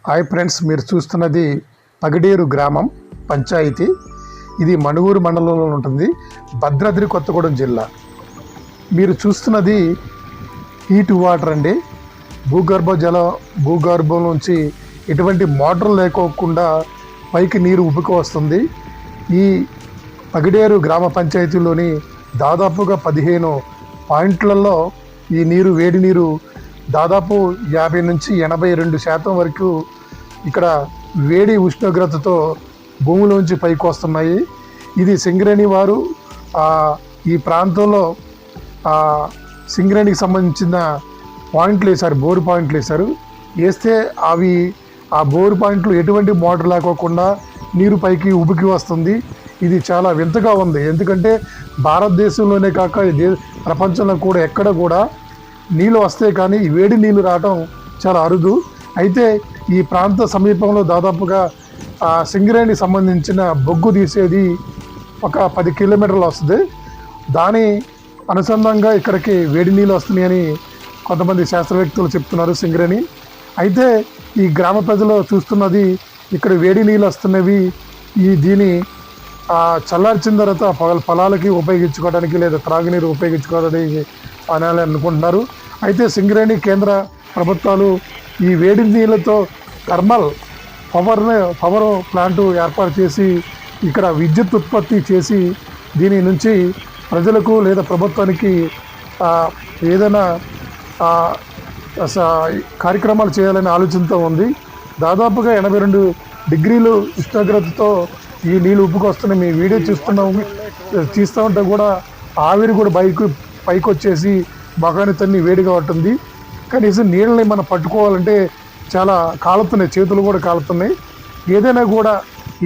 Hi friends, మీరు చూస్తున్నది పగడేరు గ్రామం పంచాయతీ. ఇది మణుగూరు మండలంలో ఉంటుంది, భద్రాద్రి కొత్తగూడెం జిల్లా. మీరు చూస్తున్నది హీట్ వాటర్ అండి. భూగర్భం నుంచి ఎటువంటి మోటార్ లేకోకుండా పైకి నీరు ఉబ్బుకు వస్తుంది. ఈ పగడేరు గ్రామ పంచాయతీలోని దాదాపుగా 15 పాయింట్లలో ఈ నీరు, వేడి నీరు దాదాపు 50 నుంచి 82% వరకు ఇక్కడ వేడి ఉష్ణోగ్రతతో భూమిలోంచి పైకి వస్తున్నాయి. ఇది సింగరేణి వారు ఈ ప్రాంతంలో సింగరేణికి సంబంధించిన పాయింట్లు వేశారు, బోరు పాయింట్లు వేశారు. వేస్తే అవి ఆ బోరు పాయింట్లు ఎటువంటి మోటార్ లేకోకుండా నీరు పైకి ఉబికి వస్తుంది. ఇది చాలా వింతగా ఉంది, ఎందుకంటే భారతదేశంలోనే కాక ప్రపంచంలో కూడా ఎక్కడ కూడా నీళ్ళు వస్తే కానీ వేడి నీళ్ళు రావటం చాలా అరుదు. అయితే ఈ ప్రాంత సమీపంలో దాదాపుగా సింగరేణికి సంబంధించిన బొగ్గు తీసేది ఒక 10 కిలోమీటర్లు వస్తుంది. దాని అనుసంధానంగా ఇక్కడికి వేడి నీళ్ళు వస్తున్నాయని కొంతమంది శాస్త్రవేత్తలు చెప్తున్నారు, సింగరేణి. అయితే ఈ గ్రామ ప్రజలు చూస్తున్నది ఇక్కడ వేడి నీళ్ళు వస్తున్నవి దీని చల్లార్చిన తర్వాత పొలాలకి ఉపయోగించుకోవడానికి లేదా త్రాగునీరు ఉపయోగించుకోవడానికి అని అనుకుంటున్నారు. అయితే సింగరేణి కేంద్ర ప్రభుత్వాలు ఈ వేడి నీళ్ళతో థర్మల్ పవర్ ప్లాంటు ఏర్పాటు చేసి ఇక్కడ విద్యుత్ ఉత్పత్తి చేసి దీని నుంచి ప్రజలకు లేదా ప్రభుత్వానికి ఏదైనా కార్యక్రమాలు చేయాలనే ఆలోచనతో ఉంది. దాదాపుగా 82 డిగ్రీలు ఉష్ణోగ్రతతో ఈ నీళ్ళు ఉప్పుకు వస్తున్నాయి. మీ వీడియో తీస్తూ ఉంటే కూడా ఆవిరి కూడా పైకి వచ్చేసి మొఖాన్ని తన్ని వేడిగా ఉంటుంది. కనీసం నీళ్ళని మనం పట్టుకోవాలంటే చాలా కాలుతున్నాయి, చేతులు కూడా కాలుతున్నాయి. ఏదైనా కూడా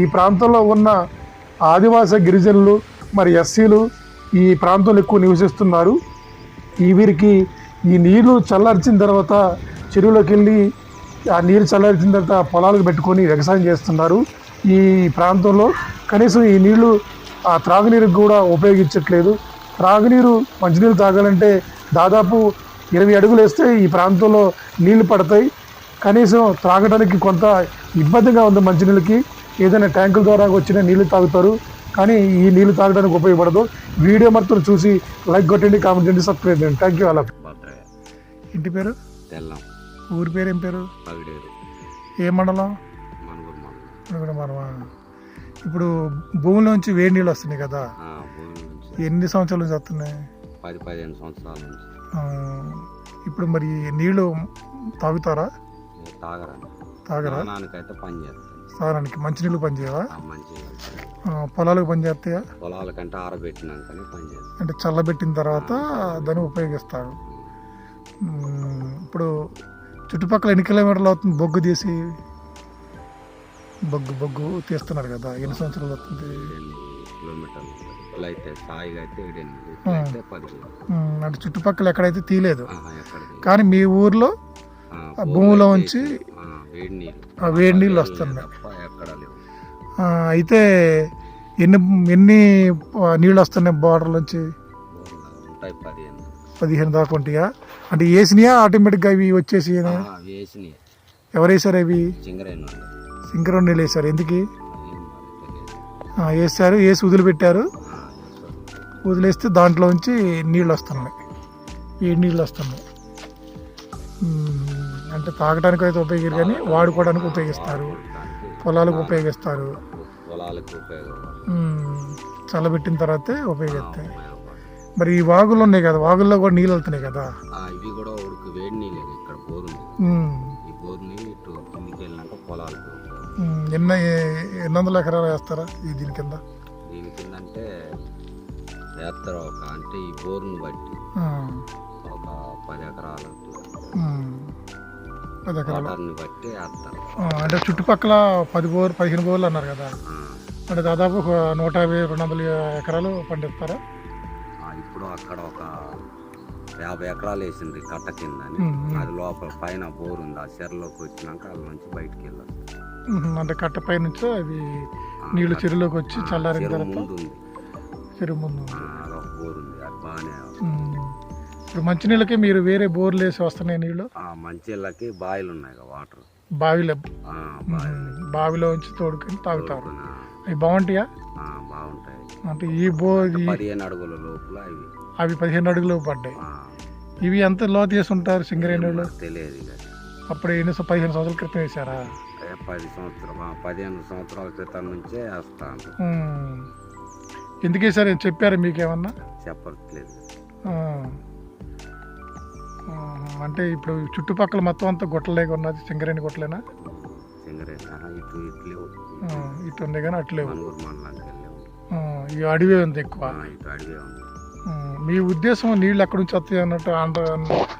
ఈ ప్రాంతంలో ఉన్న ఆదివాసీ గిరిజనులు మరి ఎస్సీలు ఈ ప్రాంతంలో ఎక్కువ నివసిస్తున్నారు. వీరికి ఈ నీళ్లు చల్లార్చిన తర్వాత చెరువులోకి వెళ్ళి ఆ నీరు చల్లార్చిన తర్వాత పొలాలకు పెట్టుకొని వ్యవసాయం చేస్తున్నారు. ఈ ప్రాంతంలో కనీసం ఈ నీళ్లు త్రాగునీరుకు కూడా ఉపయోగించట్లేదు. త్రాగునీరు, మంచినీళ్ళు తాగాలంటే దాదాపు 20 అడుగులు వేస్తే ఈ ప్రాంతంలో నీళ్లు పడతాయి. కనీసం త్రాగడానికి కొంత ఇబ్బందిగా ఉంది మంచినీళ్ళకి. ఏదైనా ట్యాంకుల ద్వారా వచ్చిన నీళ్లు తాగుతారు, కానీ ఈ నీళ్లు తాగడానికి ఉపయోగపడదు. వీడియో మొత్తం చూసి లైక్ కొట్టండి, కామెంట్ చేయండి, సబ్స్క్రైబ్ చేయండి. Thank you. అలా ఇంటి పేరు తెల్లం, ఊరి పేరు ఏం పేరు? ఏ మండలం? మనమా. ఇప్పుడు భూమిలోంచి వేడి నీళ్ళు వస్తున్నాయి కదా, ఎన్ని సంవత్సరాల నుంచి వస్తున్నాయి? 10-15 సంవత్సరాల నుంచి. ఇప్పుడు మరి నీళ్ళు తాగుతారా? తాగరా? స్నానానికి మంచినీళ్ళు పనిచేయవా? పొలాలకు పనిచేస్తాయా? పొలాలకంటే ఆరబెట్టినాకనే పనిచేస్తాయి. అంటే చల్లబెట్టిన తర్వాత దాన్ని ఉపయోగిస్తారు. ఇప్పుడు చుట్టుపక్కల ఎన్ని కిలోమీటర్లు అవుతుంది బొగ్గు తీసి? బొగ్గు తీస్తున్నారు కదా, ఎన్ని సంవత్సరాలు అవుతుంది? 8 కిలోమీటర్లు. అంటే చుట్టుపక్కల ఎక్కడైతే తీయలేదు, కానీ మీ ఊర్లో భూమిలో ఉంచి వేడి నీళ్ళు వస్తున్నాయి. అయితే ఎన్ని నీళ్ళు వస్తున్నాయి బోర్డర్ నుంచి? 15 దాకా ఉంటాయా? అంటే వేసినాయా ఆటోమేటిక్గా అవి వచ్చేసి? ఎవరు వేసారు అవి? సింగరేణి నీళ్ళు వేసారు. ఎందుకు వేసారు? వేసి వదిలిపెట్టారు, వదిలేస్తే దాంట్లో నుంచి నీళ్ళు వస్తున్నాయి, వేడి నీళ్ళు వస్తున్నాయి. అంటే తాగడానికి అయితే ఉపయోగించారు, కానీ వాడుకోవడానికి ఉపయోగిస్తారు, పొలాలకు ఉపయోగిస్తారు, చల్లబెట్టిన తర్వాతే ఉపయోగిస్తాయి. మరి ఈ వాగులు ఉన్నాయి కదా, వాగుల్లో కూడా నీళ్ళు వెళ్తున్నాయి కదా? ఇవి కూడా వేడి నీళ్ళు. ఇక్కడ బోరు ఈ బోరు నీళ్ళు ఇటు కిందికి వెళ్ళినాక పొలాలకు. ఎన్ని వందల ఎకరాలు వేస్తారా దీని కింద? దీని కింద అంటే వేస్తారు అంటే ఈ బోరుని బట్టి ఒక 10 ఎకరాలు, 10 ఎకరాలని బట్టి వేస్తారు. అంటే చుట్టుపక్కల 15 బోర్లు అన్నారు కదా, అంటే దాదాపు 150-200 ఎకరాలు పండిస్తారా? ఇప్పుడు అక్కడ ఒక 50 ఎకరాలు వేసింది కట్ట కింద అని. అది లోపల పైన బోర్ ఉంది, ఆ చెరువులోకి వచ్చినాక వాళ్ళ నుంచి బయటకు వెళ్ళాలి. అంటే కట్ట పై నుంచి అవి నీళ్లు చెరువులోకి వచ్చి చల్లారిన తర్వాత చెరువు ముందు బోర్ ఉంది, అది బాగానే. ఇప్పుడు మంచినీళ్ళకి మీరు వేరే బోర్లు వేసి వస్తున్నాయి నీళ్ళు? మంచినీళ్ళకి బాయిలు ఉన్నాయి వాటర్. బావిలో ఆ, బావి. బావిలో ఉంచి తోడుకొని తాగుతారు. తోడుకొని, అవి బాగుంటాయా? బాగుంటాయి. అంటే 15 అడుగుల లోపల ఇవి. అవి 15 అడుగులు పడ్డాయి. ఆ, ఇవి ఎంత లోతు వేసి ఉంటారు సింగరేణి వాళ్ళు? తెలియదు ఇక. అప్పుడు 15 సంవత్సరాల క్రితం వేసారా? 15 సంవత్సరాల క్రితం నుంచే వేస్తాను. ఎందుకు వేసారు చెప్పారు మీకేమన్నా? చెప్పట్లేదు. అంటే ఇప్పుడు చుట్టుపక్కల మొత్తం అంతా గుట్టలేక ఉన్నది, సింగరేణి గుట్టలేనా? సింగరేణి ఇటు లేవు. ఇటు ఉంది కానీ అట్లేవు. మనూరు మండలానికి వెళ్ళేవు. ఈ అడవి ఉంది ఎక్కువ. ఇటు అడిగే ఉంది. మీ ఉద్దేశం నీళ్ళు ఎక్కడి నుంచి వస్తాయి అన్నట్టు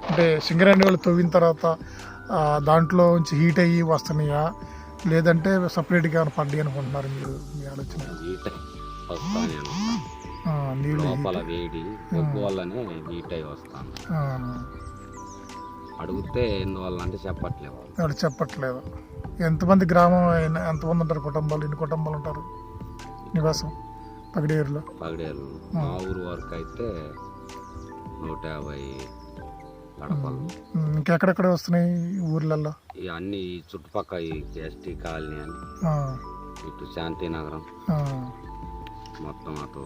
అంటే సింగరేణి వాళ్ళు తవ్విన తర్వాత దాంట్లో నుంచి హీట్ అయ్యి వస్తున్నాయా, లేదంటే సపరేట్గా పడ్డాయి అనుకుంటున్నారు మీరు? మీ ఆలోచన హీట్ వస్తానే నీళ్ళు లోపల వేడి బొగ్గు వల్లనే హీట్ అయ్యి వస్తాను. అడిగితే ఎందువల్ల అంటే చెప్పట్లేదు వాళ్ళు. చెప్పట్లేదు. ఎంతమంది గ్రామం ఎంతమంది ఉంటారు కుటుంబాలు? ఎన్ని కుటుంబాలు ఉంటారు నివాసం పగిడేరులో? మా ఊరు వరకు అయితే 150 గడపలు. ఇంకెక్కడెక్కడ వస్తున్నాయి ఊర్లలో? అన్ని చుట్టుపక్కల ఎస్టీ కాలనీ అని, ఇటు శాంతినగరం, మొత్తం అటు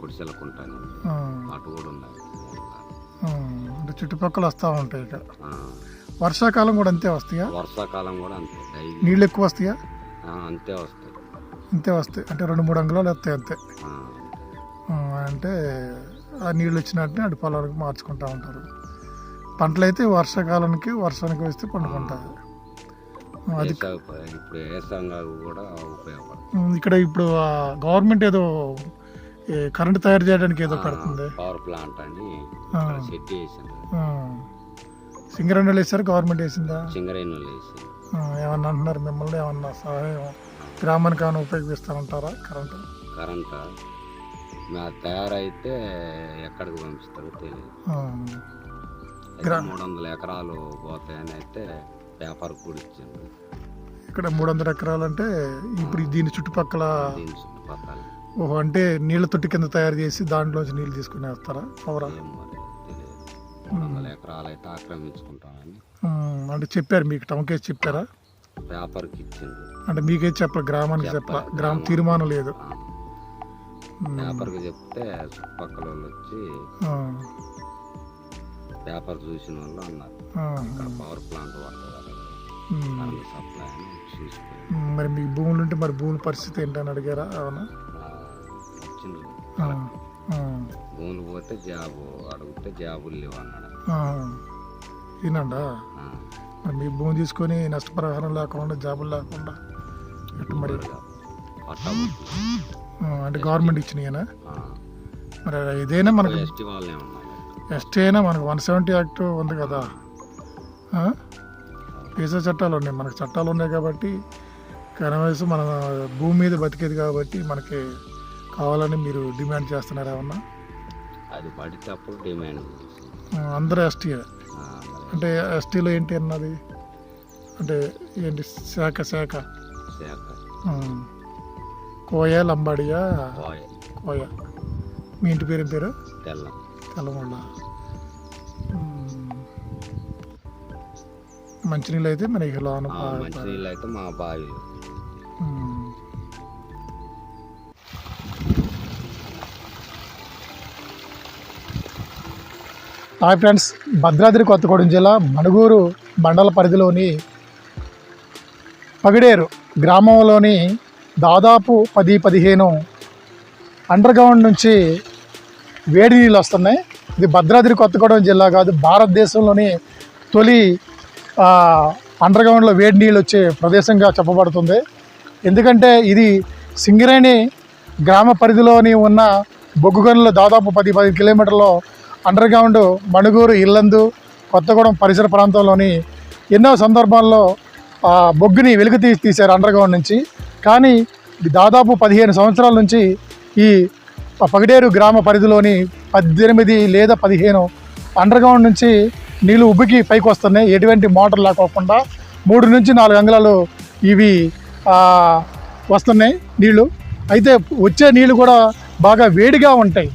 గుడిసెలకుంటాను, అటు కూడా ఉన్నాయి. అంటే చుట్టుపక్కల వస్తూ ఉంటాయి. ఇక వర్షాకాలం కూడా అంతే వస్తాయా? వర్షాకాలం కూడా అంతే. నీళ్ళు ఎక్కువ వస్తాయా? అంతే వస్తాయి. అంతే వస్తాయి అంటే 2-3 అంగుళాలు వస్తాయి అంతే. అంటే ఆ నీళ్ళు వచ్చినట్టు అటు పొలాలకు మార్చుకుంటూ ఉంటారు. పంటలు అయితే వర్షాకాలానికి వర్షానికి వస్తే పండుకుంటాయి. అది ఇప్పుడు ఏసంగా కూడా ఉపయోగపడుతుంది. ఇక్కడ ఇప్పుడు గవర్నమెంట్ ఏదో కరెంట్ తయారు చేయడానికి ఏదో పెడుతుంది, పవర్ ప్లాంట్ అని సెట్ చేసింది. సింగరేణి వాళ్ళు వేసారు, గవర్నమెంట్ వేసిందా? సింగరేణి వాళ్ళు వేసింది. ఏమన్నా అంటున్నారు మిమ్మల్ని? ఏమన్నా సహాయం గ్రామానికి ఏమైనా ఉపయోగిస్తారంటారా? కరెంటు తయారైతే ఎక్కడికి పంపిస్తారో తెలియదు. 300 ఎకరాలు పోతాయని అయితే పేపర్ కూడా ఇచ్చింది. ఇక్కడ 300 ఎకరాలు అంటే ఇప్పుడు దీని చుట్టుపక్కల. ఓహో, అంటే నీళ్ళ తొట్టి కింద తయారు చేసి దాంట్లోంచి నీళ్ళు తీసుకుని వస్తారా? పవరా? 300 ఎకరాలు అయితే ఆక్రమించుకుంటామని అంటే చెప్పారు మీకు? టౌన్ కేసు చెప్పారా? పేపర్కి ఇచ్చింది. అంటే మీకే చెప్పాలి, గ్రామానికి చెప్పాలి? గ్రామ తీర్మానం లేదు. పేపర్కి చెప్తే చుట్టుపక్కల వాళ్ళు వచ్చి పేపర్ చూసిన వాళ్ళు అన్నారు ఇక్కడ పవర్ ప్లాంట్ పడుతుంది సప్లై అని చూసిపోయి. మరి మీకు భూములు ఉంటే మరి భూముల పరిస్థితి ఏంటని అడిగారా? అవునా, వచ్చింది. భూములు పోతే జాబు అడిగితే జాబులు లేవు అన్నాడు. ఈనండా మరి మీ భూమి తీసుకొని నష్టపరిహారం లేకుండా జాబులు లేకుండా ఎట్టు మరి? అంటే గవర్నమెంట్ ఇచ్చినాయనా? మరి ఏదైనా మనకి ఎస్టీ అయినా మనకు 170 యాక్ట్ ఉంది కదా, పీసా చట్టాలు ఉన్నాయి, మనకు చట్టాలు ఉన్నాయి కాబట్టి కనీసం మన భూమి మీద బతికేది కాబట్టి మనకి కావాలని మీరు డిమాండ్ చేస్తున్నారు ఏమన్నా? అది పడితే అప్పుడు డిమాండ్. అందరూ ఎస్టీ అంటే ఎస్టీలో ఏంటి అన్నది అంటే ఏంటి? శాఖ కోయ, లంబాడియా? కోయ. మీ ఇంటి పేరు ఏం పేరు? తెల్లమల్ల. మంచినీళ్ళు అయితే మనకి లోన? మంచినీళ్ళు అయితే మా బావిలో. హాయ్ ఫ్రెండ్స్, భద్రాద్రి కొత్తగూడెం జిల్లా మణుగూరు మండల పరిధిలోని పగిడేరు గ్రామంలోని దాదాపు 10-15 అండర్ గ్రౌండ్ నుంచి వేడి నీళ్ళు వస్తున్నాయి. ఇది భద్రాద్రి కొత్తగూడెం జిల్లా కాదు, భారతదేశంలోని తొలి అండర్ గ్రౌండ్లో వేడి నీళ్ళు వచ్చే ప్రదేశంగా చెప్పబడుతుంది. ఎందుకంటే ఇది సింగరేణి గ్రామ పరిధిలోని ఉన్న బొగ్గు గనులు దాదాపు 10 కిలోమీటర్లో అండర్ గ్రౌండ్ మణుగూరు, ఇల్లందు, కొత్తగూడెం పరిసర ప్రాంతంలోని ఎన్నో సందర్భాల్లో బొగ్గుని వెలుగు తీశారు అండర్ గ్రౌండ్ నుంచి. కానీ దాదాపు 15 సంవత్సరాల నుంచి ఈ పగిడేరు గ్రామ పరిధిలోని 18 లేదా 15 అండర్ గ్రౌండ్ నుంచి నీళ్ళు ఉబ్బికి పైకి వస్తున్నాయి. ఎటువంటి మోటార్ లేకోకుండా 3 నుంచి 4 అంగుళాలు ఇవి వస్తున్నాయి నీళ్ళు. అయితే వచ్చే నీళ్ళు కూడా బాగా వేడిగా ఉంటాయి.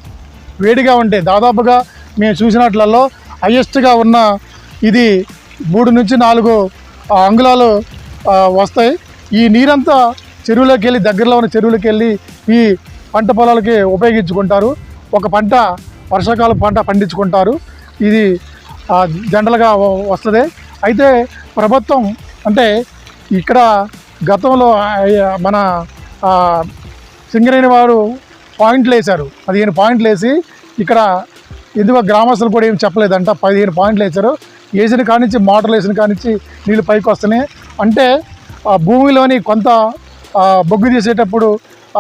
దాదాపుగా మేము చూసినట్లలో హైయెస్ట్గా ఉన్న ఇది 3 నుంచి 4 అంగుళాలు వస్తాయి. ఈ నీరంతా చెరువులోకి వెళ్ళి దగ్గరలో ఉన్న చెరువులోకి వెళ్ళి ఈ పంట పొలాలకి ఉపయోగించుకుంటారు. ఒక పంట వర్షాకాలం పంట పండించుకుంటారు. ఇది జనరల్గా వస్తుంది. అయితే ప్రభుత్వం అంటే ఇక్కడ గతంలో మన సింగరేణి వారు పాయింట్లు వేశారు, 15 పాయింట్లు వేసి ఇక్కడ ఎందుకో గ్రామస్తులు కూడా ఏం చెప్పలేదంట. 15 పాయింట్లు వేశారు. వేసిన కానించి మోటార్లు వేసిన కానించి నీళ్ళు పైకి వస్తున్నాయి. అంటే భూమిలోని కొంత బొగ్గు తీసేటప్పుడు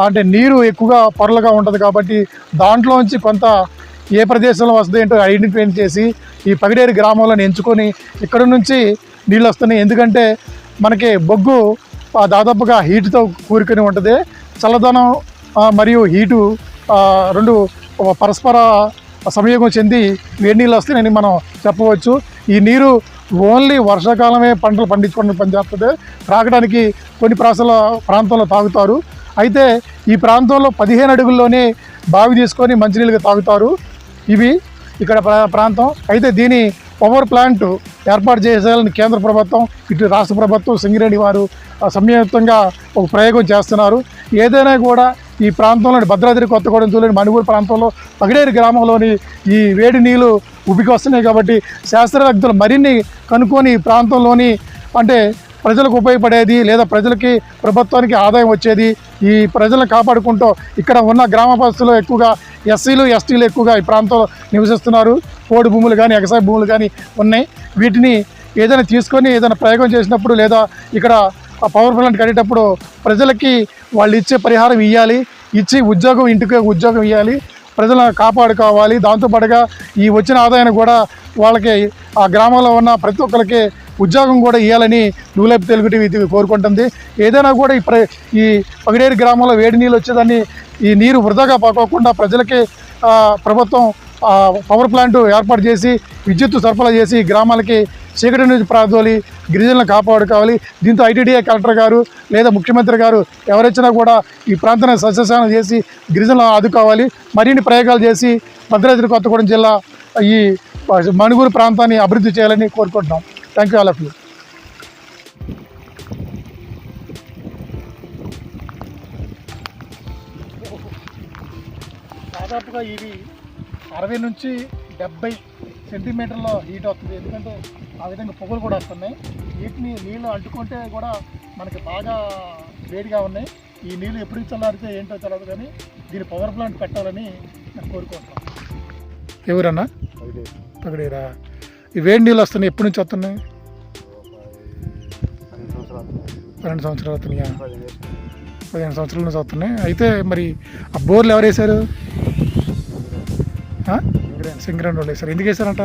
అంటే నీరు ఎక్కువగా పొరలుగా ఉంటుంది కాబట్టి దాంట్లోంచి కొంత ఏ ప్రదేశంలో వస్తుంది ఏంటో ఐడెంటిఫై చేసి ఈ పగిడేరు గ్రామంలో ఎంచుకొని ఇక్కడ నుంచి నీళ్ళు వస్తున్నాయి. ఎందుకంటే మనకి బొగ్గు దాదాపుగా హీటుతో కూరుకొని ఉంటుంది. చల్లదనం మరియు హీటు రెండు పరస్పర సంయోగం చెంది వేడి నీళ్ళు వస్తాయని మనం చెప్పవచ్చు. ఈ నీరు ఓన్లీ వర్షాకాలమే పంటలు పండించుకోవడానికి పనిచేస్తుంది. త్రాగడానికి కొన్ని ప్రాంతంలో తాగుతారు. అయితే ఈ ప్రాంతంలో 15 అడుగుల్లోనే బావి తీసుకొని మంచినీళ్ళుగా తాగుతారు. ఇవి ఇక్కడ ప్రాంతం. అయితే దీని పవర్ ప్లాంట్ ఏర్పాటు చేసేయాలని కేంద్ర ప్రభుత్వం, ఇటు రాష్ట్ర ప్రభుత్వం, సింగరేణి వారు సంయుక్తంగా ఒక ప్రయోగం చేస్తున్నారు. ఏదైనా కూడా ఈ ప్రాంతంలోని భద్రాద్రి కొత్తగూడెం జిల్లాలోని మణుగూరు ప్రాంతంలో పగిడేరు గ్రామంలోని ఈ వేడి నీళ్ళు ఉబికి వస్తున్నాయి కాబట్టి శాస్త్రవేత్తలు మరిన్ని కనుక్కొని ఈ ప్రాంతంలోని అంటే ప్రజలకు ఉపయోగపడేది లేదా ప్రజలకి ప్రభుత్వానికి ఆదాయం వచ్చేది ఈ ప్రజలను కాపాడుకుంటూ ఇక్కడ ఉన్న గ్రామపస్తులు ఎక్కువగా ఎస్సీలు ఎస్టీలు ఎక్కువగా ఈ ప్రాంతంలో నివసిస్తున్నారు. పోడు భూములు కానీ ఎగసాయ భూములు కానీ ఉన్నాయి. వీటిని ఏదైనా తీసుకొని ఏదైనా ప్రయోగం చేసినప్పుడు లేదా ఇక్కడ పవర్ ప్లాంట్ కట్టేటప్పుడు ప్రజలకి వాళ్ళు ఇచ్చే పరిహారం ఇవ్వాలి, ఇచ్చి ఇంటికి ఉద్యోగం ఇవ్వాలి, ప్రజలను కాపాడుకోవాలి. దాంతోపాటుగా ఈ వచ్చిన ఆదాయాన్ని కూడా వాళ్ళకి ఆ గ్రామంలో ఉన్న ప్రతి ఒక్కరికి ఉద్యోగం కూడా ఇవ్వాలని న్యూలైఫ్ తెలుగు టీవీ కోరుకుంటుంది. ఏదైనా కూడా ఈ పగిడేరు గ్రామంలో వేడి నీళ్ళు వచ్చేదాన్ని ఈ నీరు వృధాగా పోకోకుండా ప్రజలకి ప్రభుత్వం పవర్ ప్లాంట్ ఏర్పాటు చేసి విద్యుత్ సరఫరా చేసి గ్రామాలకి చీకటి నుంచి ప్రాంతాలి గిరిజనులను కాపాడుకోవాలి. దీంతో ఐటీడీఏ కలెక్టర్ గారు లేదా ముఖ్యమంత్రి గారు ఎవరొచ్చినా కూడా ఈ ప్రాంతాన్ని సస్యశానం చేసి గిరిజనులను ఆదుకోవాలి. మరిన్ని ప్రయోగాలు చేసి భద్రాద్రి కొత్తగూడెం జిల్లా ఈ మణుగూరు ప్రాంతాన్ని అభివృద్ధి చేయాలని కోరుకుంటున్నాం. Thank you all of you. దాదాపుగా ఇవి 60 నుంచి 70 సెంటీమీటర్ల హీట్ వస్తుంది. ఎందుకంటే ఆ విధంగా పొగలు కూడా వస్తున్నాయి. వీటిని నీళ్ళు అంటుకుంటే కూడా మనకి బాగా వేడిగా ఉన్నాయి. ఈ నీళ్ళు ఎప్పుడు చల్లారితే ఏంటో తెలియదు కానీ దీని పవర్ ప్లాంట్ పెట్టాలని నేను కోరుకుంటున్నాను. ఎవరన్నా పగిడేరా? ఈ వేడి నీళ్ళు వస్తున్నాయి, ఎప్పటి నుంచి వస్తున్నాయి? 12 సంవత్సరాలు అవుతున్నాయా? 15 సంవత్సరాల నుంచి వస్తున్నాయి. అయితే మరి ఆ బోర్లు ఎవరు వేశారు? సింగరేణి వాళ్ళు వేశారు. ఎందుకు వేశారంట?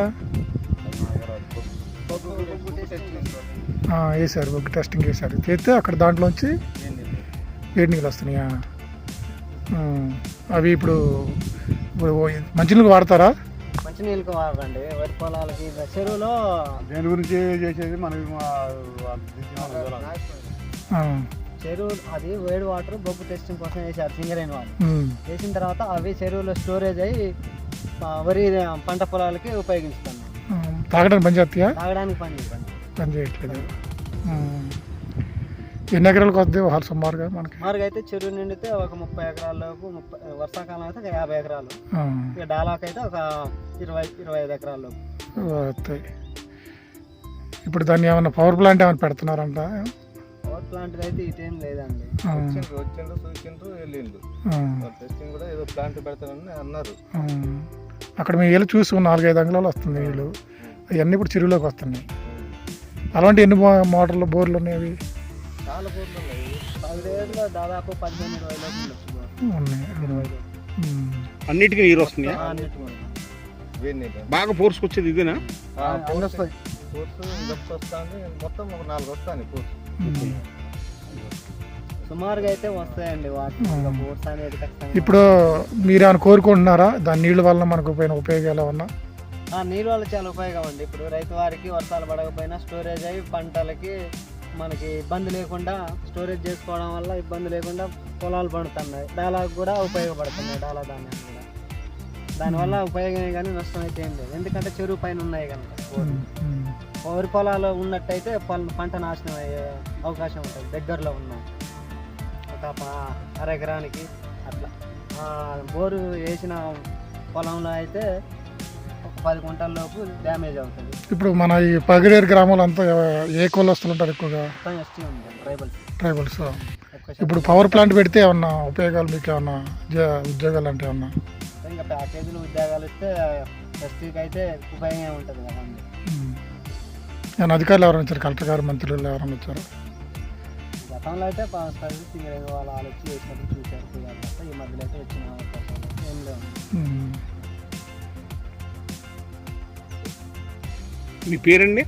వేశారు, బొగ్గు టెస్టింగ్ వేశారు. చేస్తే అక్కడ దాంట్లోంచి వేడి నీళ్ళు వస్తున్నాయా? అవి ఇప్పుడు మంచినీళ్ళు వాడతారా? మంచినీళ్ళకి వాడరండి, వరి పొలాలకి చెరువులో. దేని గురించి చేసేది మనకి చెరువు అది వేడి వాటర్ బొగ్గు టెస్టింగ్ కోసం వేసారు సింగరేణి వాళ్ళు. వేసిన తర్వాత అవి చెరువులో స్టోరేజ్ అయ్యి వరి పంట పొలాలకి ఉపయోగిస్తాను. తాగడానికి పని చేస్తాయా? తాగడానికి పని చేయట్లేదు. ఎన్ని ఎకరాలకు వద్ద సుమారుగా? మనకి సుమారుగా అయితే చెరువు నిండితే ఒక 30 ఎకరాల్లోపు, వర్షాకాలం అయితే 50 ఎకరాలు, ఇక డాలాకైతే ఒక 20-25 ఎకరాల్లోపు వస్తాయి. ఇప్పుడు దాన్ని ఏమన్నా పవర్ ప్లాంట్ ఏమైనా పెడుతున్నారంట? పవర్ ప్లాంట్ అయితే ఇటేం లేదండి. చూసిండ్రు వెళ్ళిండు, టెస్టింగ్ కూడా ఏదో ప్లాంట్ పెడతానని అన్నారు. అక్కడ మేము వెళ్ళి చూసి 4-5 అంగుళాలు వస్తుంది నీళ్ళు. అవన్నీ ఇప్పుడు చెరువులోకి వస్తున్నాయి. అలాంటి ఎన్ని మోటార్లు బోర్లు ఉన్నాయి? అవి చాలా బోర్లు ఉన్నాయి. 10 దాదాపు 15-20 ఉన్నాయి. అన్నిటికీ నీరు వస్తున్నాయి. బాగా ఫోర్స్కి వచ్చేది ఇదేనా? మొత్తం ఒక 4 వస్తాయి ఫోర్స్. సుమారుగా అయితే వస్తాయండి ఫోర్స్ అనేది. ఇప్పుడు మీరు ఏమైనా కోరుకుంటున్నారా దాని నీళ్ళ వల్ల మనకు ఉపయోగాలు ఏమన్నా? నీళ్ళ వల్ల చాలా ఉపయోగం అండి. ఇప్పుడు రైతు వారికి వర్షాలు పడకపోయినా స్టోరేజ్ అయ్యి పంటలకి మనకి ఇబ్బంది లేకుండా స్టోరేజ్ చేసుకోవడం వల్ల ఇబ్బంది లేకుండా పొలాలు పండుతున్నాయి. డాలాకు కూడా ఉపయోగపడుతున్నాయి. డాలా ధాన్యాలు కూడా దానివల్ల ఉపయోగమే కానీ నష్టం అయితే ఏం లేదు. ఎందుకంటే చెరువు పైన ఉన్నాయి కనుక వరి పొలాలు ఉన్నట్టయితే పంట నాశనం అయ్యే అవకాశం ఉంటుంది. దగ్గరలో ఉన్న ఒక అరెకరానికి అట్లా. బోరు వేసిన పొలంలో అయితే ఒక 10 గుంటల లోపు డ్యామేజ్ అవుతుంది. ఇప్పుడు మన ఈ పగిడేరు గ్రామాలు అంతా ఏ కులస్తులు ఉంటారు ఎక్కువగా? ఎస్టీ ఉంది, ట్రైబల్స్. ఇప్పుడు పవర్ ప్లాంట్ పెడితే ఏమన్నా ఉపయోగాలు, మీకు ఏమన్నా ఉద్యోగాలు అంటే ఏమన్నా ఇంకా ప్యాకేజీలు ఉద్యోగాలు ఇస్తే ఎస్టీకి అయితే ఉపయోగమే ఉంటుంది కదండి. నేను అధికారులు ఎవరైనా వచ్చారు? కలెక్టర్ గారు, మంత్రులు ఎవరైనా వచ్చారు? గతంలో అయితే పాస్తారు సింగరేణి వాళ్ళు వచ్చి వేసినప్పుడు చూశారు తప్ప ఈ మధ్యలో అయితే వచ్చిన అవకాశాలు ఏం లేవు. మీ పేరండి?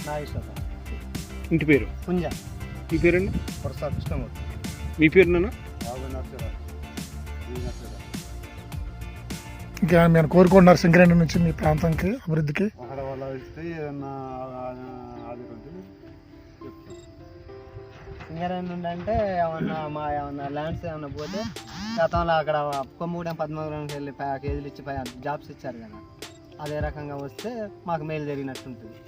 నాగేశ్వరరావు. ఇంటి పేరు? పుంజ. మీ పేరండి? ప్రసాద్ కృష్ణమూర్తి. మీ పేరు నాన్న? ఇంకా మీరు కోరుకుంటున్నారు సింగరేణి నుంచి మీ ప్రాంతానికి అభివృద్ధికి? అక్కడ వాళ్ళ ఇస్తే ఏదన్నా సింగరేణి నుండి అంటే ఏమన్నా ల్యాండ్స్ ఏమన్నా పోతే గతంలో అక్కడ కొమ్మగూడెం పద్మగూడెంకి వెళ్ళి ప్యాకేజీలు ఇచ్చి జాబ్స్ ఇచ్చారు కదా, అదే రకంగా వస్తే మాకు మేలు జరిగినట్టుంటుంది.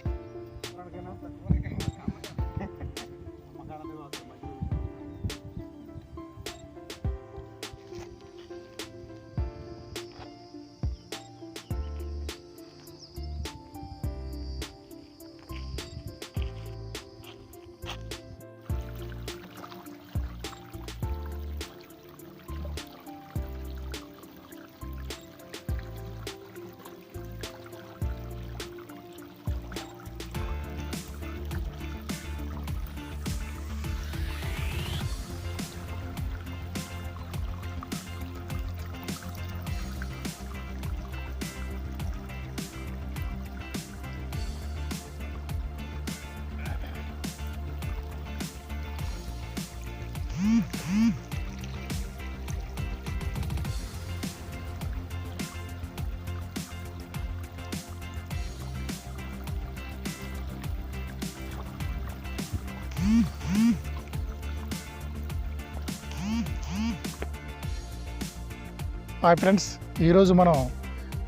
హాయ్ ఫ్రెండ్స్, ఈరోజు మనం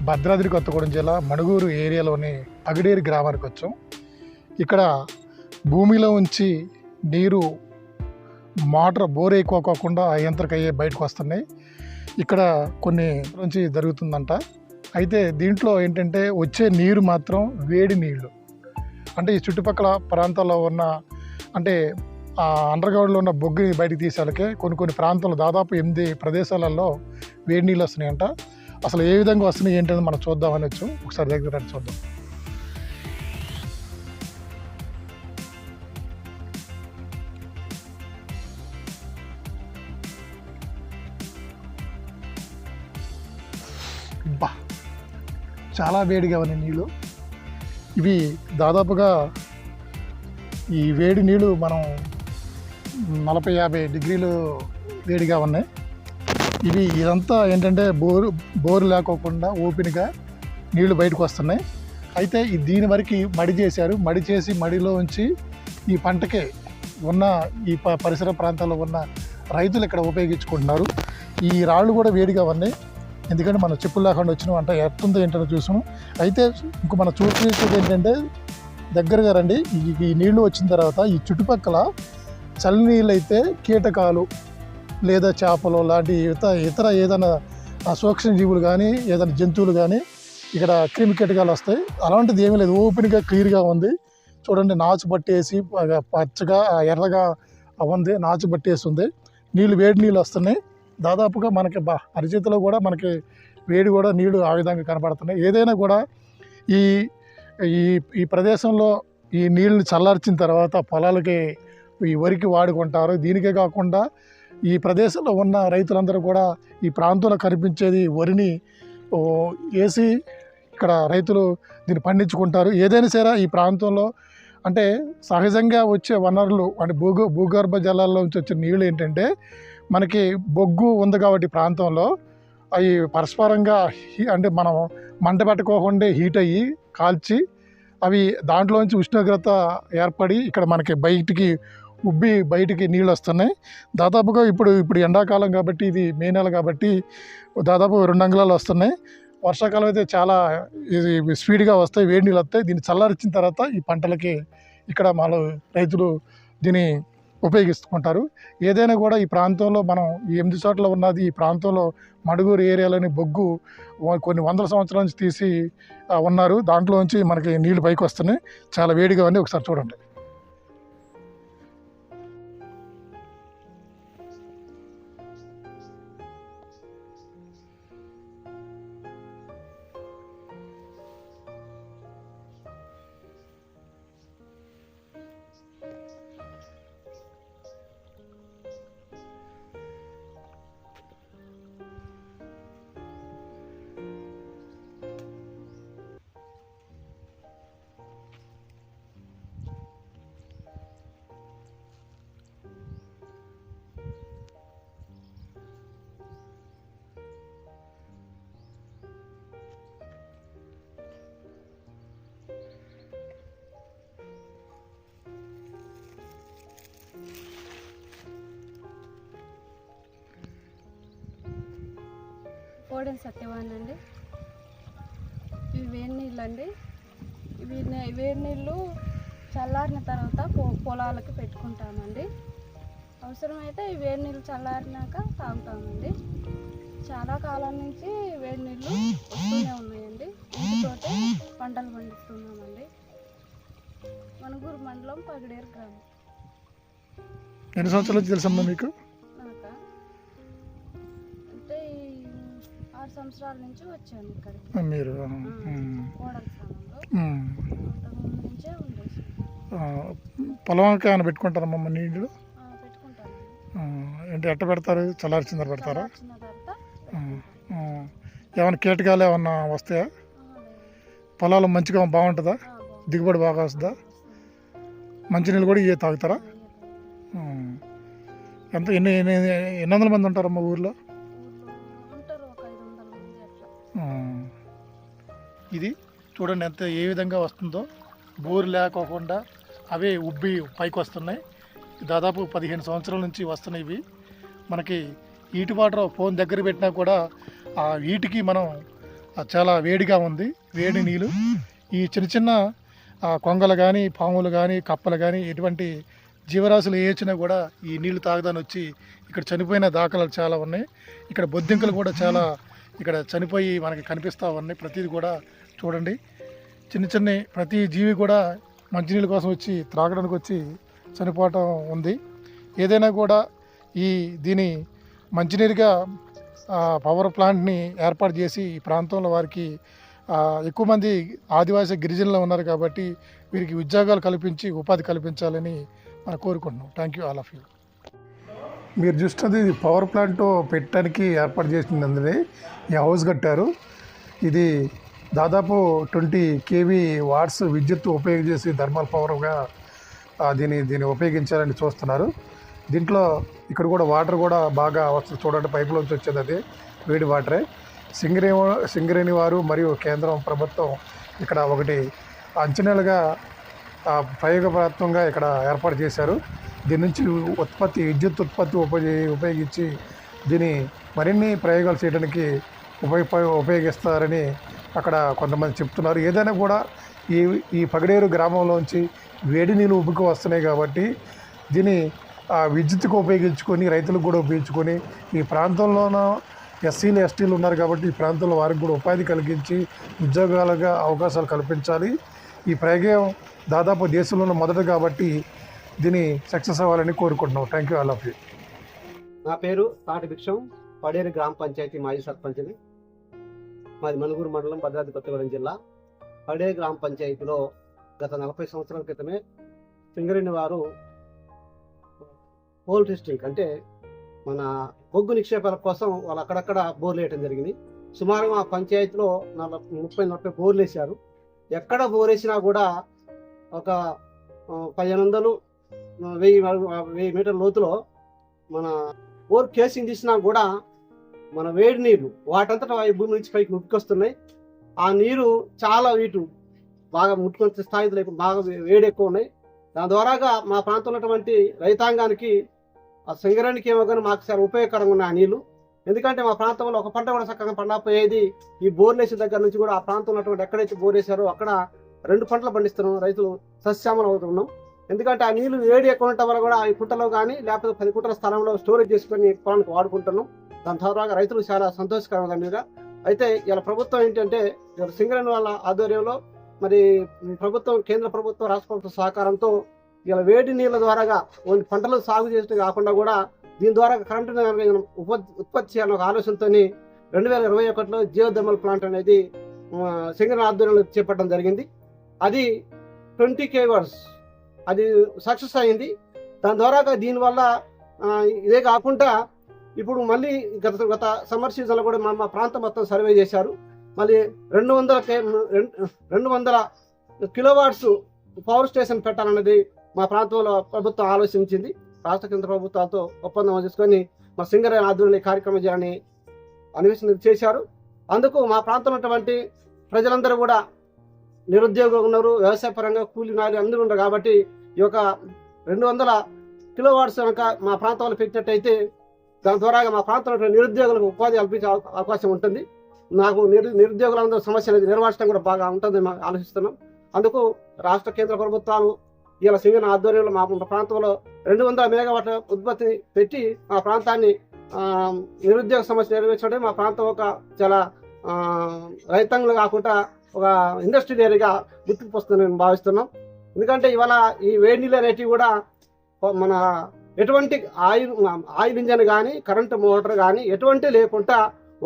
భద్రాద్రి కొత్తగూడెం జిల్లా మణుగూరు ఏరియాలోని పగిడేరు గ్రామానికి వచ్చాం. ఇక్కడ భూమిలో ఉంచి నీరు మోటార్ బోర్ ఎక్కువకోకుండా యంత్రకయ్యే బయటకు వస్తున్నాయి. ఇక్కడ కొన్ని నుంచి జరుగుతుందంట. అయితే దీంట్లో ఏంటంటే వచ్చే నీరు మాత్రం వేడి నీళ్ళు. అంటే ఈ చుట్టుపక్కల ప్రాంతాల్లో ఉన్న అంటే అండర్గ్రౌండ్లో ఉన్న బొగ్గుని బయటకు తీసేళ్ళకే కొన్ని ప్రాంతాలు దాదాపు 8 ప్రదేశాలలో వేడి నీళ్ళు వస్తున్నాయంట. అసలు ఏ విధంగా వస్తున్నాయి ఏంటనేది మనం చూద్దామని వచ్చాం. ఒకసారి దగ్గర చూద్దాం. చాలా వేడిగా ఉన్నాయి నీళ్ళు. ఇవి దాదాపుగా ఈ వేడి నీళ్ళు మనం 40-50 డిగ్రీలు వేడిగా ఉన్నాయి. ఇదంతా ఏంటంటే బోరు లేకోకుండా ఓపెన్గా నీళ్లు బయటకు వస్తున్నాయి. అయితే దీని వరకు మడి చేశారు. మడి చేసి మడిలో ఉంచి ఈ పంటకే ఉన్న ఈ పరిసర ప్రాంతాల్లో ఉన్న రైతులు ఇక్కడ ఉపయోగించుకుంటున్నారు. ఈ రాళ్ళు కూడా వేడిగా ఉన్నాయి, ఎందుకంటే మనం చెప్పులు లేకుండా వచ్చినాం అంటే ఎట్టుందో ఏంటో చూసాము. అయితే ఇంకో మనం చూసేది ఏంటంటే దగ్గరగా రండి. ఈ నీళ్లు వచ్చిన తర్వాత ఈ చుట్టుపక్కల చల్ల నీళ్ళు అయితే కీటకాలు లేదా చేపలు లాంటి ఇతర ఏదైనా సూక్ష్మజీవులు కానీ ఏదైనా జంతువులు కానీ ఇక్కడ క్రిమి కీటకాలు వస్తాయి. అలాంటిది ఏమీ లేదు, ఓపెన్గా క్లియర్గా ఉంది. చూడండి, నాచు పట్టేసి పచ్చగా ఎర్రగా ఉంది, నాచు పట్టేసి ఉంది. వేడి నీళ్ళు వస్తున్నాయి. దాదాపుగా మనకి అరిచేతిలో కూడా మనకి వేడి కూడా నీళ్ళు ఆ విధంగా కనపడుతున్నాయి. ఏదైనా కూడా ఈ ఈ ప్రదేశంలో ఈ నీళ్ళని చల్లార్చిన తర్వాత పొలాలకి ఈ వరికి వాడుకుంటారు. దీనికే కాకుండా ఈ ప్రదేశంలో ఉన్న రైతులందరూ కూడా ఈ ప్రాంతంలో కనిపించేది వరిని వేసి ఇక్కడ రైతులు దీన్ని పండించుకుంటారు. ఏదైనా సరే ఈ ప్రాంతంలో అంటే సహజంగా వచ్చే వనరులు అంటే భూగర్భ జలాల్లో నుంచి వచ్చే నీళ్ళు ఏంటంటే మనకి బొగ్గు ఉంది కాబట్టి ప్రాంతంలో అవి పరస్పరంగా అంటే మనం మంట పెట్టుకోకుండా హీట్ అయ్యి కాల్చి అవి దాంట్లోంచి ఉష్ణోగ్రత ఏర్పడి ఇక్కడ మనకి బయటికి నీళ్ళు వస్తున్నాయి. దాదాపుగా ఇప్పుడు ఎండాకాలం కాబట్టి ఇది మే నెల కాబట్టి దాదాపు 2 అంగుళాలు వస్తున్నాయి. వర్షాకాలం అయితే చాలా ఇది స్పీడ్గా వస్తాయి, వేడి నీళ్ళు వస్తాయి. దీన్ని చల్లారించిన తర్వాత ఈ పంటలకి ఇక్కడ మన రైతులు దీన్ని ఉపయోగిస్తుంటారు. ఏదైనా కూడా ఈ ప్రాంతంలో మనం ఈ 8 చోట్ల ఉన్నది ఈ ప్రాంతంలో మడుగురు ఏరియాలోని బొగ్గు కొన్ని వందల సంవత్సరాల నుంచి తీసి ఉన్నారు. దాంట్లో నుంచి మనకి నీళ్లు పైకి వస్తున్నాయి. చాలా వేడిగా ఉంది, ఒకసారి చూడండి. కోడెల సత్యవాణి అండి. ఇవి వేడి నీళ్ళు అండి. వేడి నీళ్ళు చల్లారిన తర్వాత పొలాలకి పెట్టుకుంటామండి. అవసరమైతే ఈ వేడి నీళ్ళు చల్లారినాక తాగుతామండి. చాలా కాలం నుంచి వేడి నీళ్ళు వస్తూనే ఉన్నాయండి. వీటితోటే పంటలు పండిస్తున్నామండి. మనుగూరు మండలం పగిడేరు గ్రామం. ఎన్ని సంవత్సరాల నుంచి తెలుసమ్మా మీకు? నాకా అంటే 6 సంవత్సరాల నుంచి వచ్చాను ఇక్కడికి. మీరు కోడల స్థానంలో అంతకుముందు నుంచే ఉండేసి పొలంకి ఏమైనా పెట్టుకుంటారమ్మా నీళ్ళు? పెట్టుకుంటాను. ఏంటి ఎట్ట పెడతారు? చల్లార్చిన తర్వాత పెడతారా? వచ్చిన తర్వాత ఏమైనా కీటకాలు ఏమన్నా వస్తాయా? పొలాలు మంచిగా బాగుంటుందా? దిగుబడి బాగా వస్తుందా? మంచినీళ్ళు కూడా ఇవే తాగుతారా? ఎంత ఎన్ని ఎన్ని ఎన్ని వందల మంది ఉంటారమ్మా ఊర్లో? ఉంటారు ఒక 500 మంది అట్లా. ఇది చూడండి ఎంత ఏ విధంగా వస్తుందో. బోరు లేకోకుండా అవే ఉబ్బి పైకి వస్తున్నాయి. దాదాపు 15 సంవత్సరాల నుంచి వస్తున్నాయి ఇవి. మనకి హీట్ వాటర్ ఫోన్ దగ్గర పెట్టినా కూడా ఆ హీట్కి మనం చాలా వేడిగా ఉంది. వేడి నీళ్ళు ఈ చిన్న చిన్న కొంగలు కానీ పాములు కానీ కప్పలు కానీ ఎటువంటి జీవరాశులు ఏ వచ్చినా కూడా ఈ నీళ్లు తాగదాని వచ్చి ఇక్కడ చనిపోయిన దాఖలాలు చాలా ఉన్నాయి. ఇక్కడ బొద్దింకలు కూడా చాలా ఇక్కడ చనిపోయి మనకి కనిపిస్తూ ఉన్నాయి. ప్రతిదీ కూడా చూడండి, చిన్న చిన్న ప్రతి జీవి కూడా మంచినీళ్ళ కోసం వచ్చి త్రాగడానికి వచ్చి చనిపోవటం ఉంది. ఏదైనా కూడా దీని మంచినీరుగా పవర్ ప్లాంట్ని ఏర్పాటు చేసి ఈ ప్రాంతంలో వారికి ఎక్కువ మంది ఆదివాసీ గిరిజనులు ఉన్నారు కాబట్టి వీరికి ఉద్యోగాలు కల్పించి ఉపాధి కల్పించాలని మనం కోరుకుంటున్నాం. Thank you all of you. మీరు చూస్తున్నది పవర్ ప్లాంట్ పెట్టడానికి ఏర్పాటు చేసింది. ఈ హౌస్ కట్టారు. ఇది దాదాపు 20 kV వాట్స్ విద్యుత్ ఉపయోగించేసి థర్మల్ పవర్గా దీన్ని ఉపయోగించాలని చూస్తున్నారు. దీంట్లో ఇక్కడ కూడా వాటర్ కూడా బాగా వస్తుంది. చూడండి, పైపులోంచి వచ్చేది అది వేడి వాటరే. సింగరేణి వారు మరియు కేంద్రం ప్రభుత్వం ఇక్కడ ఒకటి అంచనాలుగా ప్రయోగప్రాత్మకంగా ఇక్కడ ఏర్పాటు చేశారు. దీని నుంచి విద్యుత్ ఉత్పత్తి ఉపయోగించి దీన్ని మరిన్ని ప్రయోగాలు చేయడానికి ఉపయోగిస్తారని అక్కడ కొంతమంది చెప్తున్నారు. ఏదైనా కూడా ఈ పగిడేరు గ్రామంలోంచి వేడి నీళ్ళు ఉబ్బుకు వస్తున్నాయి కాబట్టి దీన్ని విద్యుత్తుకు ఉపయోగించుకొని రైతులకు కూడా ఉపయోగించుకొని ఈ ప్రాంతంలోన ఎస్సీలు ఎస్టీలు ఉన్నారు కాబట్టి ఈ ప్రాంతంలో వారికి కూడా ఉపాధి కలిగించి ఉద్యోగాలుగా అవకాశాలు కల్పించాలి. ఈ ప్రయోగం దాదాపు దేశంలోనే మొదటి కాబట్టి దీన్ని సక్సెస్ అవ్వాలని కోరుకుంటున్నాం. Thank you all of you. నా పేరు తాటి భిక్షం, పడేరు గ్రామ పంచాయతీ మాజీ సర్పంచ్ని. మాది మనుగూరు మండలం, భద్రాద్రి కొత్తగూడెం జిల్లా. పడేరు గ్రామ పంచాయతీలో గత 40 సంవత్సరాల క్రితమే సింగరేణి వారు కోల్ టెస్టింగ్ అంటే మన బొగ్గు నిక్షేపాల కోసం వాళ్ళు అక్కడక్కడ బోర్లు వేయడం జరిగింది. సుమారుగా మా పంచాయతీలో 30-40 బోర్లు వేశారు. ఎక్కడ బోర్ వేసినా కూడా ఒక 1500-1000 మీటర్ల లోతులో మన బోర్ కేసింగ్ తీసినా కూడా మన వేడి నీళ్లు వాటంతటా భూమి నుంచి పైకి ముట్టుకొస్తున్నాయి. ఆ నీరు చాలా బాగా ముట్టుకొచ్చే స్థాయిలో బాగా వేడి ఎక్కువ ఉన్నాయి. దాని ద్వారాగా మా ప్రాంతంలో ఉన్నటువంటి రైతాంగానికి ఆ సింగరేణికి ఏమో కానీ మాకు చాలా ఉపయోగకరంగా ఉన్నాయి ఆ నీళ్లు. ఎందుకంటే మా ప్రాంతంలో ఒక పంట కూడా చక్కగా పండకపోయేది. ఈ బోర్లేసిన దగ్గర నుంచి కూడా ఆ ప్రాంతంలో ఉన్నటువంటి ఎక్కడైతే బోర్ వేసారో అక్కడ 2 పంటలు పండిస్తున్నాం, రైతులు సస్యామలం అవుతున్నాం. ఎందుకంటే ఆ నీళ్లు వేడి ఎక్కువ ఉండటం వల్ల కూడా ఈ కుంటలో కానీ లేకపోతే 10 కుంటల స్థలంలో స్టోరేజ్ చేసుకొని పొలానికి వాడుకుంటున్నాం. దాని ద్వారా రైతులు చాలా సంతోషకరమైన మీద. అయితే ఇలా ప్రభుత్వం ఏంటంటే సింగరేణి వాళ్ళ ఆధ్వర్యంలో మరి ప్రభుత్వం, కేంద్ర ప్రభుత్వం, రాష్ట్ర ప్రభుత్వం సహకారంతో ఇలా వేడి నీళ్ళ ద్వారాగా పంటలు సాగు చేసే కాకుండా కూడా దీని ద్వారా కరెంటు ఉత్పత్తి చేయాలనే ఒక ఆలోచనతో 2021లో జియోథర్మల్ ప్లాంట్ అనేది సింగరేణి ఆధ్వర్యంలో చేపట్టడం జరిగింది. అది 20 kW అది సక్సెస్ అయింది. దాని ద్వారా దీనివల్ల ఇదే కాకుండా ఇప్పుడు మళ్ళీ గత సమ్మర్ సీజన్లో కూడా మా ప్రాంతం మొత్తం సర్వే చేశారు. మళ్ళీ 200 కిలోవాట్స్ పవర్ స్టేషన్ పెట్టాలన్నది మా ప్రాంతంలో ప్రభుత్వం ఆలోచించింది. రాష్ట్ర కేంద్ర ప్రభుత్వాలతో ఒప్పందం చేసుకొని మా సింగరేణి ఆధ్వర్యంలో ఈ కార్యక్రమం చేయాలని అన్వేషణ చేశారు. అందుకు మా ప్రాంతంలో ఉన్నటువంటి ప్రజలందరూ కూడా నిరుద్యోగం ఉన్నారు, వ్యవసాయ పరంగా కూలీ నాలి అందరూ ఉన్నారు. కాబట్టి ఈ యొక్క 200 కిలోవాట్స్ కనుక మా ప్రాంతంలో పెట్టినట్టయితే దాని ద్వారా మా ప్రాంతంలో నిరుద్యోగులకు ఉపాధి కల్పించే అవకాశం ఉంటుంది. నాకు నిరుద్యోగులందరూ సమస్య అనేది నిర్వహించడం కూడా బాగా ఉంటుందని మేము ఆలోచిస్తున్నాం. అందుకు రాష్ట్ర కేంద్ర ప్రభుత్వాలు ఇలా సింగరేణి ఆధ్వర్యంలో మా ప్రాంతంలో 200 మెగావాట్ల ఉత్పత్తి పెట్టి మా ప్రాంతాన్ని నిరుద్యోగ సమస్య నెరవేర్చడం మా ప్రాంతం ఒక చాలా రైతాంగంలో కాకుండా ఒక ఇండస్ట్రియల్ ఏరియాగా గుర్తింపు వస్తుందని మేము భావిస్తున్నాం. ఎందుకంటే ఇవాళ ఈ వేడి నీళ్ళు అనేటివి కూడా మన ఎటువంటి ఆయిల్ ఇంజన్ కానీ కరెంటు మోటార్ కానీ ఎటువంటి లేకుండా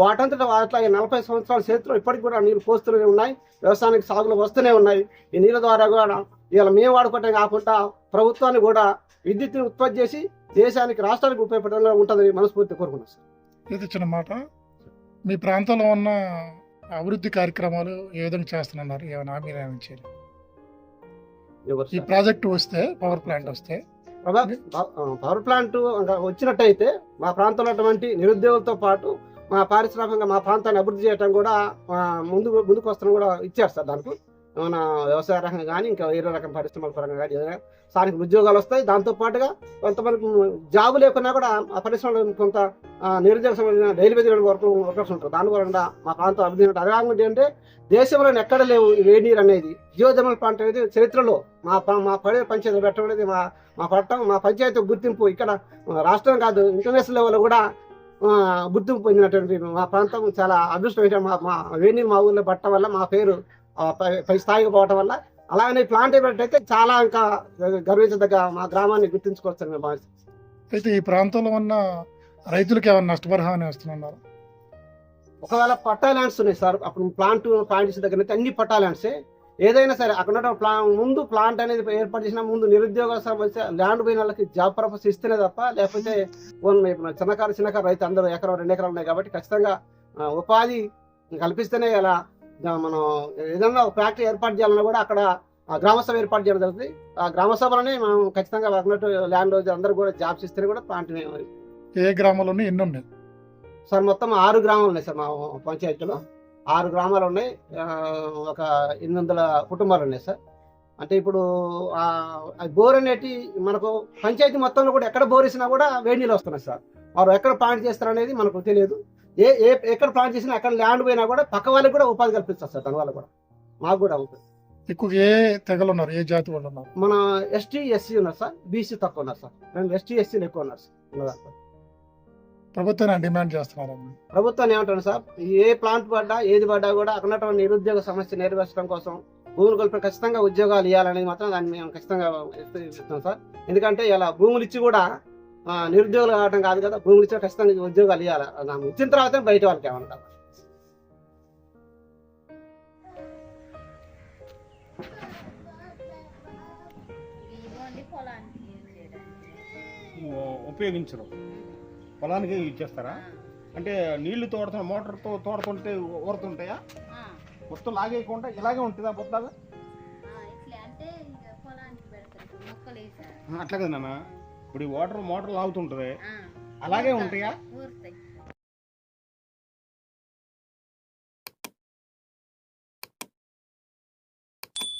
వాటంతటా అట్లా 40 సంవత్సరాల చేతిలో ఇప్పటికి కూడా నీళ్ళు పోస్తూనే ఉన్నాయి, వ్యవసాయానికి సాగులు వస్తూనే ఉన్నాయి. ఈ నీళ్ళ ద్వారా కూడా ఇవాళ మేము వాడుకోవటం కాకుండా ప్రభుత్వాన్ని కూడా విద్యుత్ని ఉత్పత్తి చేసి దేశానికి, రాష్ట్రానికి ఉపయోగపడంగా ఉంటుందని మనస్ఫూర్తి కోరుకున్నాం సార్. ఇది చిన్న మాట. మీ ప్రాంతంలో ఉన్న అభివృద్ధి కార్యక్రమాలు ఏ విధంగా చేస్తున్నారు? ఏమైనా హామీలు ఏమైనా ఇచ్చారు? ఈ ప్రాజెక్టు వస్తే, పవర్ ప్లాంట్ వస్తే, పవర్ ప్లాంట్ వచ్చినట్టయితే మా ప్రాంతంలో అటువంటి నిరుద్యోగులతో పాటు మా పారిశ్రామికంగా మా ప్రాంతాన్ని అభివృద్ధి చేయడం కూడా ముందుకు వస్తాను కూడా ఇచ్చారు సార్. దానికి మన వ్యవసాయ రకంగా కానీ ఇంకా వేరే రకం పరిశ్రమల పరంగా కానీ ఏదైనా స్థానిక ఉద్యోగాలు వస్తాయి. దాంతోపాటుగా కొంతమంది జాబు లేకున్నా కూడా ఆ పరిశ్రమలో కొంత నిరుద్యోగ సంబంధించిన డైలీ వేజ్ వర్కర్స్ ఉంటారు. దాని వల్ల మా ప్రాంతం అభివృద్ధి ఉంటుంది. అదే ఏంటంటే దేశంలో ఎక్కడ లేవు ఈ వేడి నీరు అనేది. జియోథర్మల్ ప్లాంట్ అనేది చరిత్రలో మా పడే పంచాయతీ పెట్టడం అనేది మా పట్టం, మా పంచాయతీ గుర్తింపు ఇక్కడ రాష్ట్రం కాదు ఇంటర్నేషనల్ లెవెల్లో కూడా గుర్తింపు పొందినటువంటి మా ప్రాంతం చాలా అదృష్టమైన మా వేడి నీరు మా ఊళ్ళో పట్టడం వల్ల మా పేరు పై స్థాయికి పోవటం వల్ల. అలాగనే ప్లాంట్ ఏమిటైతే చాలా ఇంకా గర్వించదగ్గ మా గ్రామాన్ని గుర్తించుకోవచ్చని మేము భావిస్తాం. అయితే ఈ ప్రాంతంలో ఉన్న రైతులకు ఏమైనా నష్టపరిహారం వస్తున్నారు? ఒకవేళ పట్టా ల్యాండ్స్ ఉన్నాయి సార్. అప్పుడు ప్లాంట్ చేసిన దగ్గర అయితే అన్ని పట్టా ల్యాండ్సే. ఏదైనా సరే అక్కడ ముందు ప్లాంట్ అనేది ఏర్పాటు చేసిన ముందు నిరుద్యోగ సమస్య ల్యాండ్ పోయిన వాళ్ళకి జాబ్ పర్పస్ ఇస్తేనే తప్ప, లేకపోతే చిన్నకారు రైతు అందరూ 1 ఎకరం 2 ఎకరాలు ఉన్నాయి కాబట్టి ఖచ్చితంగా ఉపాధి కల్పిస్తేనే ఇలా మనం ఏదైనా ఫ్యాక్టరీ ఏర్పాటు చేయాలన్నా కూడా అక్కడ గ్రామసభ ఏర్పాటు చేయడం జరుగుతుంది. ఆ గ్రామసభలోనే మనం ఖచ్చితంగా అన్నట్టు ల్యాండ్ అందరూ కూడా జాబ్స్ ఇస్తేనే కూడా ప్లాంట్. ఏ గ్రామాల్లో ఎన్ని ఉన్నాయి సార్? మొత్తం 6 గ్రామాలు ఉన్నాయి సార్ మా పంచాయతీలో. 6 గ్రామాలు ఉన్నాయి, ఒక 800 కుటుంబాలు ఉన్నాయి సార్. అంటే ఇప్పుడు బోర్ అనేటి మనకు పంచాయతీ మొత్తంలో కూడా ఎక్కడ బోర్ వేసినా కూడా వేడి నీళ్ళు వస్తున్నాయి సార్. వారు ఎక్కడ ప్లాంట్ చేస్తారు అనేది మనకు తెలియదు. ఎక్కడ ప్లాంట్ చేసినా ఎక్కడ ల్యాండ్ పోయినా కూడా పక్క వాళ్ళకి కూడా ఉపాధి కల్పిస్తారు సార్. దానివల్ల కూడా మాకు కూడా ఉంటుంది. ఎక్కువ ఏ తెగలు ఉన్నారు, ఏ జాతి వాళ్ళు ఉన్నారు? మన ఎస్టీ ఎస్సీ ఉన్నారు సార్, బీసీ తక్కువ ఉన్నారు సార్. 2 ఎస్టీ ఎస్సీలు ఎక్కువ ఉన్నారు సార్. ప్రభుత్వాన్ని డిమాండ్ చేస్తున్నారు. ప్రభుత్వాన్ని ఏమంటారు సార్, ఏ ప్లాంట్ పడ్డా ఏది పడ్డా కూడా అక్కడ నిరుద్యోగ సమస్య నెరవేర్చడం కోసం భూములు కలిపి ఖచ్చితంగా ఉద్యోగాలు ఇవ్వాలనేది మాత్రం దాన్ని మేము ఖచ్చితంగా ఇస్తాం సార్. ఎందుకంటే ఇలా భూములు ఇచ్చి కూడా నిరుద్యోగులు కావడం కాదు కదా, భూములు ఇచ్చి ఖచ్చితంగా ఉద్యోగాలు ఇవ్వాలి. ఇచ్చిన తర్వాత బయట వాళ్ళకి ఏమన్నా ఉపయోగించరు, పొలానికి యూజ్ చేస్తారా? అంటే నీళ్లు తోడుతున్న మోటార్తో తోడుతుంటే ఊరుతుంటాయా? మొత్తం లాగేయకుండా ఇలాగే ఉంటుందా పొద్దుగా? అట్లా కదా నాన్న, ఇప్పుడు వాటర్ మోటార్ లాగుతుంటది అలాగే ఉంటాయా?